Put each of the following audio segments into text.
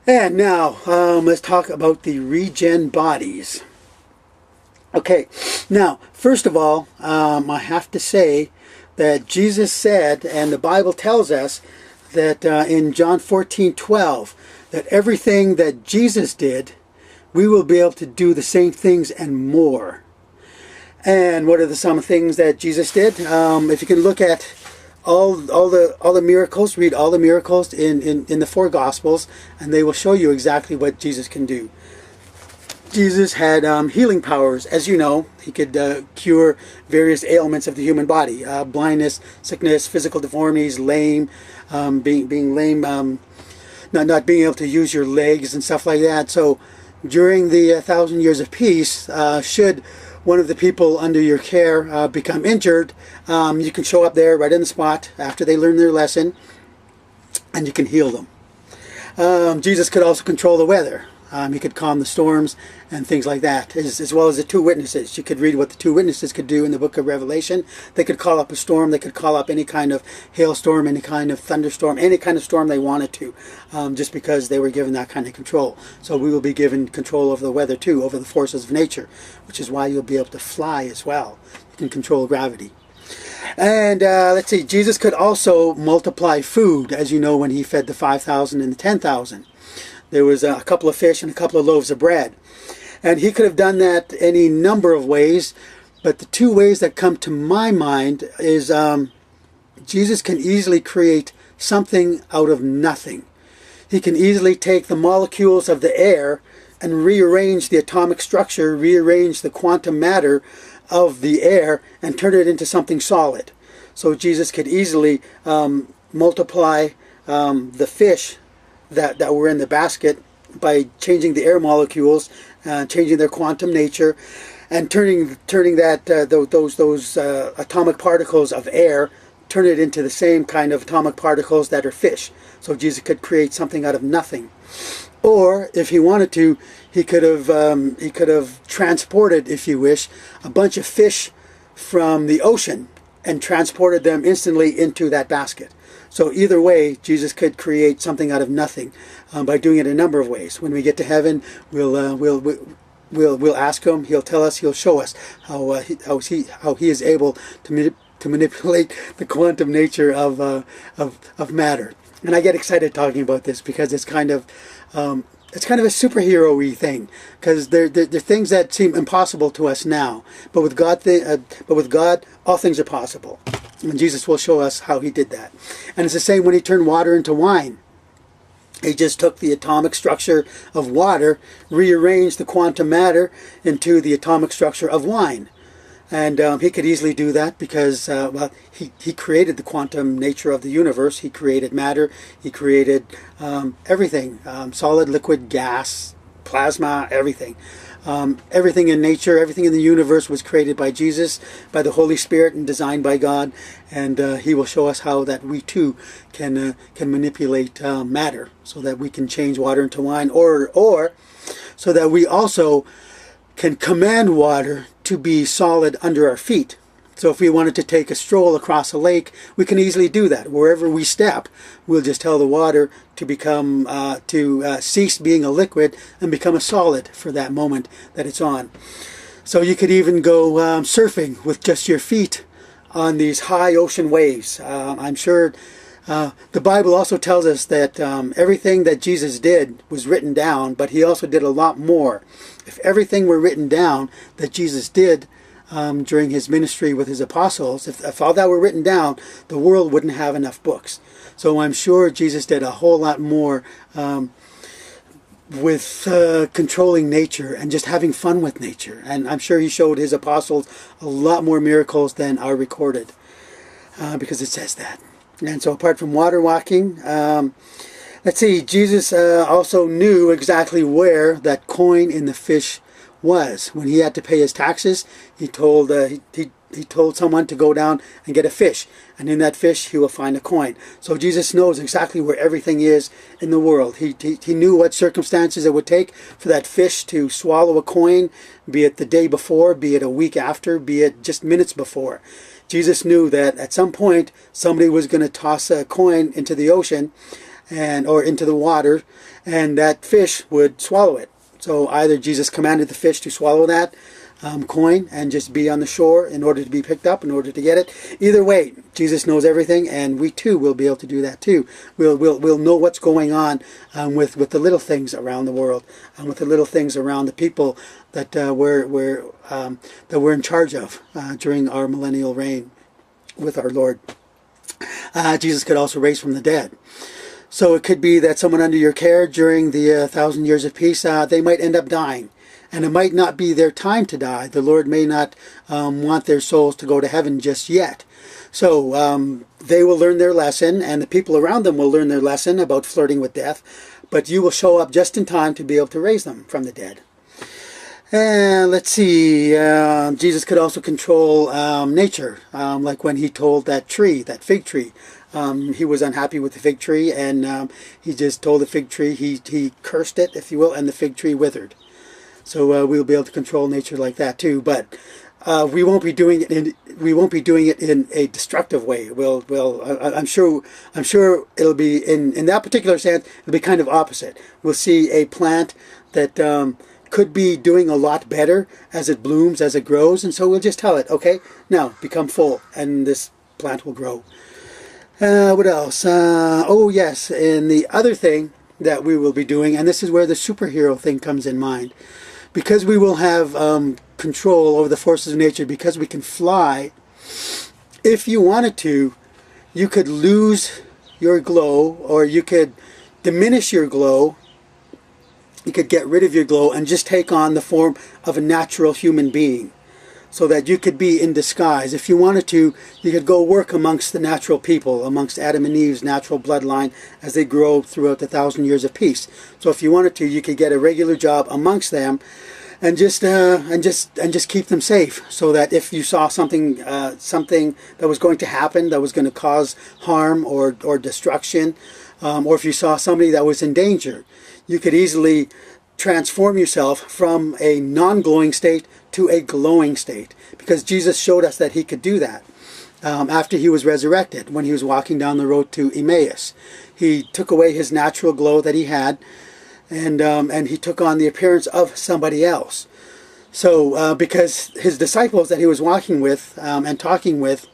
And now, let's talk about the regen bodies. Okay, now, first of all, I have to say that Jesus said, and the Bible tells us, that in John 14:12, that everything that Jesus did, we will be able to do the same things and more. And what are some things that Jesus did? If you can look at all the miracles, read all the miracles in the four Gospels, and they will show you exactly what Jesus can do. Jesus had healing powers. As you know, he could cure various ailments of the human body. Blindness, sickness, physical deformities, lame, being lame, not being able to use your legs and stuff like that. So during the 1,000 years of peace, should one of the people under your care become injured, you can show up there right in the spot after they learn their lesson, and you can heal them. Jesus could also control the weather. He could calm the storms and things like that, as well as the two witnesses. You could read what the two witnesses could do in the book of Revelation. They could call up a storm. They could call up any kind of hailstorm, any kind of thunderstorm, any kind of storm they wanted to, just because they were given that kind of control. So we will be given control over the weather too, over the forces of nature, which is why you'll be able to fly as well. You can control gravity. And let's see, Jesus could also multiply food, as you know, when he fed the 5,000 and the 10,000. There was a couple of fish and a couple of loaves of bread. And he could have done that any number of ways, but the two ways that come to my mind is Jesus can easily create something out of nothing. He can easily take the molecules of the air and rearrange the atomic structure, rearrange the quantum matter of the air, and turn it into something solid. So Jesus could easily multiply the fish that were in the basket by changing the air molecules, changing their quantum nature, and turning those atomic particles of air, turn it into the same kind of atomic particles that are fish. So Jesus could create something out of nothing. Or if he wanted to, he could have transported, if you wish, a bunch of fish from the ocean and transported them instantly into that basket. So either way, Jesus could create something out of nothing by doing it a number of ways. When we get to heaven, we'll ask him. He'll tell us. He'll show us how he is able to manipulate the quantum nature of matter. And I get excited talking about this because it's kind of a superhero-y thing, because they're things that seem impossible to us now, but with God, all things are possible. And Jesus will show us how he did that. And it's the same when he turned water into wine. He just took the atomic structure of water, rearranged the quantum matter into the atomic structure of wine. And he could easily do that because he created the quantum nature of the universe. He created matter. He created everything, solid, liquid, gas, plasma, everything. Everything in nature, everything in the universe was created by Jesus, by the Holy Spirit, and designed by God. And he will show us how that we too can manipulate matter, so that we can change water into wine, or so that we also can command water to be solid under our feet. So if we wanted to take a stroll across a lake, we can easily do that. Wherever we step, we'll just tell the water to become cease being a liquid and become a solid for that moment that it's on. So you could even go surfing with just your feet on these high ocean waves. I'm sure the Bible also tells us that everything that Jesus did was written down, but he also did a lot more. If everything were written down that Jesus did during his ministry with his apostles, if all that were written down, the world wouldn't have enough books. So I'm sure Jesus did a whole lot more with controlling nature and just having fun with nature. And I'm sure he showed his apostles a lot more miracles than are recorded, because it says that. And so apart from water walking, let's see, Jesus also knew exactly where that coin in the fish was. When he had to pay his taxes, he told he told someone to go down and get a fish, and in that fish he will find a coin. So Jesus knows exactly where everything is in the world. He knew what circumstances it would take for that fish to swallow a coin, be it the day before, be it a week after, be it just minutes before. Jesus knew that at some point somebody was going to toss a coin into the ocean, or into the water, and that fish would swallow it. So either Jesus commanded the fish to swallow that coin and just be on the shore in order to be picked up, in order to get it. Either way, Jesus knows everything, and we too will be able to do that too. We'll know what's going on with the little things around the world, and with the little things around the people that we're in charge of during our millennial reign with our Lord. Jesus could also raise from the dead. So it could be that someone under your care during the 1,000 years of peace, they might end up dying. And it might not be their time to die. The Lord may not want their souls to go to heaven just yet. So they will learn their lesson, and the people around them will learn their lesson about flirting with death. But you will show up just in time to be able to raise them from the dead. And let's see, Jesus could also control nature, like when he told that fig tree. He was unhappy with the fig tree, and he just told the fig tree, he cursed it, if you will, and the fig tree withered. So we'll be able to control nature like that too, but we won't be doing it in a destructive way. I'm sure it'll be in that particular sense. It'll be kind of opposite. We'll see a plant that could be doing a lot better as it blooms, as it grows, and so we'll just tell it, okay, now become full, and this plant will grow. What else? Oh yes, and the other thing that we will be doing, and this is where the superhero thing comes in mind. Because we will have control over the forces of nature, because we can fly, if you wanted to, you could lose your glow, or you could diminish your glow, you could get rid of your glow and just take on the form of a natural human being, so that you could be in disguise. If you wanted to, you could go work amongst the natural people, amongst Adam and Eve's natural bloodline as they grow throughout the 1,000 years of peace. So if you wanted to, you could get a regular job amongst them, and just keep them safe, so that if you saw something that was going to happen, that was going to cause harm or destruction, or if you saw somebody that was in danger, you could easily transform yourself from a non-glowing state to a glowing state, because Jesus showed us that he could do that after he was resurrected. When he was walking down the road to Emmaus, he took away his natural glow that he had, and he took on the appearance of somebody else. So because his disciples that he was walking with and talking with,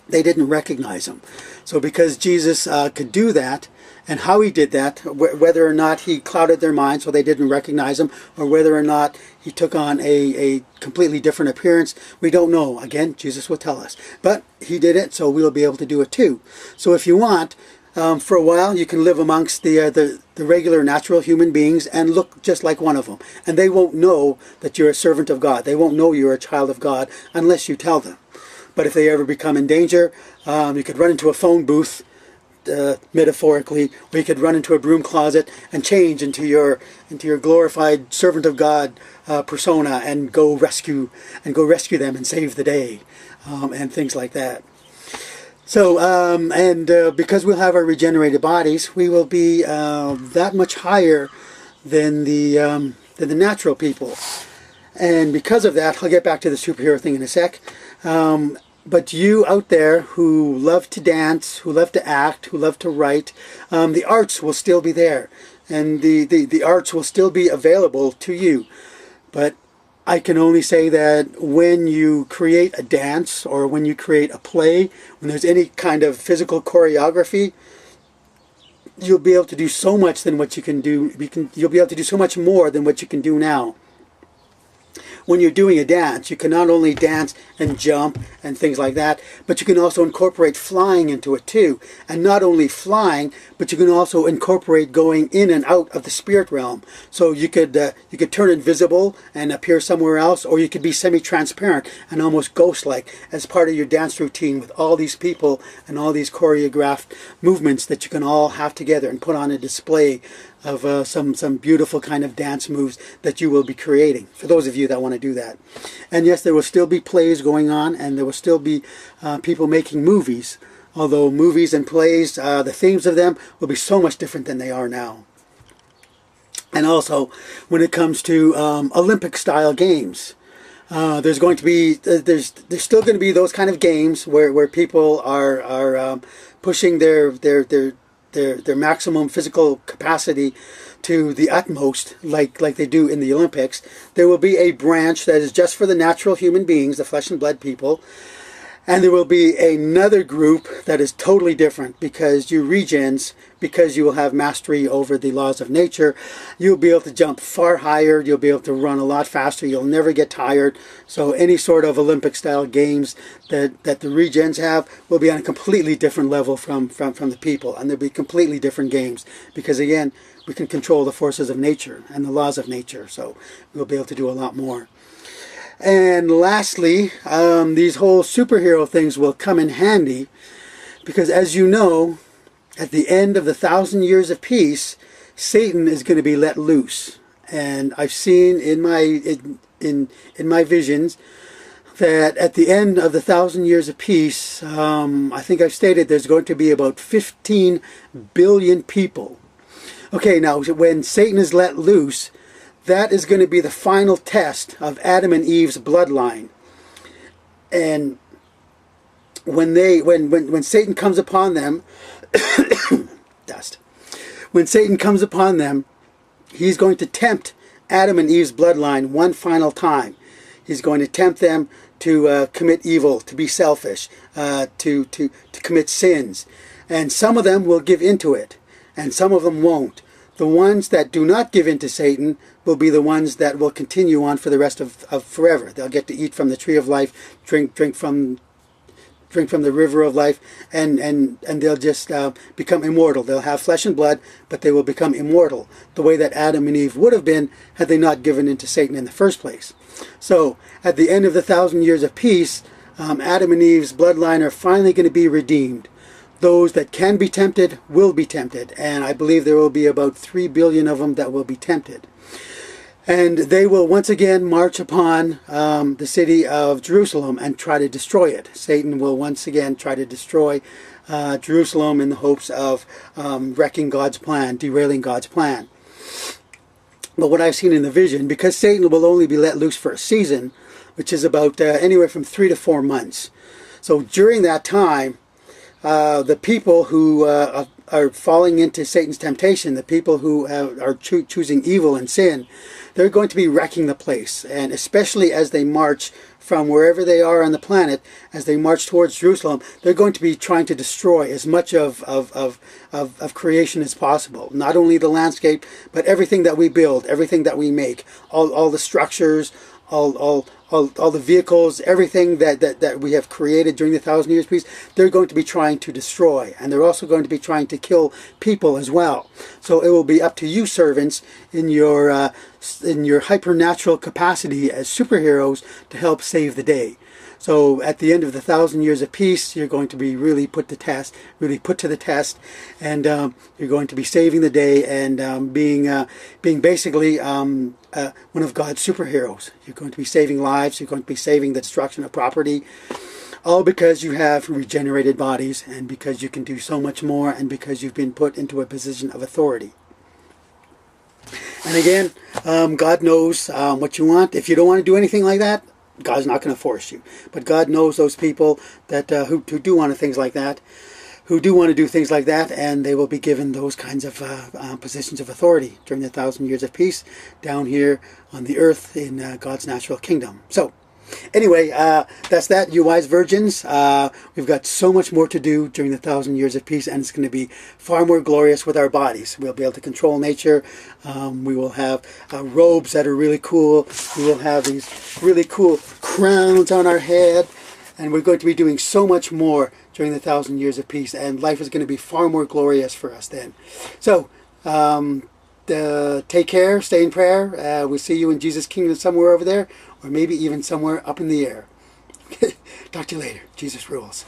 they didn't recognize him. So because Jesus could do that, and how he did that, whether or not he clouded their minds so they didn't recognize him, or whether or not he took on a completely different appearance, we don't know. Again, Jesus will tell us. But he did it, so we'll be able to do it too. So if you want, for a while, you can live amongst the regular natural human beings and look just like one of them. And they won't know that you're a servant of God. They won't know you're a child of God unless you tell them. But if they ever become in danger, you could run into a phone booth, metaphorically, or you could run into a broom closet and change into your glorified servant of God persona and go rescue them and save the day, and things like that. So because we'll have our regenerated bodies, we will be that much higher than the natural people, and because of that, I'll get back to the superhero thing in a sec. But you out there who love to dance, who love to act, who love to write, the arts will still be there. And the arts will still be available to you. But I can only say that when you create a dance, or when you create a play, when there's any kind of physical choreography, you'll be able to do so much than what you can do. You'll be able to do so much more than what you can do now. When you're doing a dance, you can not only dance and jump and things like that, but you can also incorporate flying into it too. And not only flying, but you can also incorporate going in and out of the spirit realm. So you could turn invisible and appear somewhere else, or you could be semi-transparent and almost ghost-like as part of your dance routine, with all these people and all these choreographed movements that you can all have together and put on a display of some beautiful kind of dance moves that you will be creating, for those of you that want to do that. And yes, there will still be plays going on, and there will still be people making movies, although movies and plays, the themes of them will be so much different than they are now. And also, when it comes to Olympic style games, there's going to be there's still going to be those kind of games where people are pushing their their maximum physical capacity to the utmost, like they do in the Olympics, there will be a branch that is just for the natural human beings, the flesh and blood people. And there will be another group that is totally different, because you regens, because you will have mastery over the laws of nature, you'll be able to jump far higher, you'll be able to run a lot faster, you'll never get tired. So any sort of Olympic style games that the regens have will be on a completely different level from the people, and there'll be completely different games, because again, we can control the forces of nature and the laws of nature, so we'll be able to do a lot more. And lastly, these whole superhero things will come in handy, because as you know, at the end of the 1,000 years of peace, Satan is going to be let loose. And I've seen in my visions that at the end of the 1,000 years of peace, I think I've stated there's going to be about 15 billion people. Okay, now when Satan is let loose, that is going to be the final test of Adam and Eve's bloodline. And when Satan comes upon them, dust. When Satan comes upon them, he's going to tempt Adam and Eve's bloodline one final time. He's going to tempt them to commit evil, to be selfish, to commit sins. And some of them will give into it, and some of them won't. The ones that do not give in to Satan will be the ones that will continue on for the rest of forever. They'll get to eat from the tree of life, drink from the river of life, and they'll just become immortal. They'll have flesh and blood, but they will become immortal, the way that Adam and Eve would have been had they not given in to Satan in the first place. So at the end of the 1,000 years of peace, Adam and Eve's bloodline are finally going to be redeemed. Those that can be tempted will be tempted, and I believe there will be about 3 billion of them that will be tempted. And they will once again march upon the city of Jerusalem and try to destroy it. Satan will once again try to destroy Jerusalem in the hopes of wrecking God's plan, derailing God's plan. But what I've seen in the vision, because Satan will only be let loose for a season, which is about anywhere from 3 to 4 months. So during that time, the people who are falling into Satan's temptation, the people who are choosing evil and sin, they're going to be wrecking the place. And especially as they march from wherever they are on the planet, as they march towards Jerusalem, they're going to be trying to destroy as much of creation as possible. Not only the landscape, but everything that we build, everything that we make, all the structures, all the vehicles, everything that we have created during the 1,000 years peace, they're going to be trying to destroy. And they're also going to be trying to kill people as well. So it will be up to you, servants, in your hypernatural capacity as superheroes to help save the day. So at the end of the 1,000 years of peace, you're going to be really put to the test, and you're going to be saving the day and being basically one of God's superheroes. You're going to be saving lives. You're going to be saving the destruction of property, all because you have regenerated bodies, and because you can do so much more, and because you've been put into a position of authority. And again, God knows what you want. If you don't want to do anything like that, God's not going to force you. But God knows those people that who do want to things like that, who do want to do things like that, and they will be given those kinds of positions of authority during the 1,000 years of peace down here on the earth in God's natural kingdom. So anyway, that's that, you wise virgins. We've got so much more to do during the 1,000 years of peace, and it's going to be far more glorious with our bodies. We'll be able to control nature. We will have robes that are really cool. We will have these really cool crowns on our head, and we're going to be doing so much more during the 1,000 years of peace, and life is going to be far more glorious for us then. So take care, stay in prayer. We'll see you in Jesus' kingdom somewhere over there, or maybe even somewhere up in the air. Talk to you later. Jesus rules.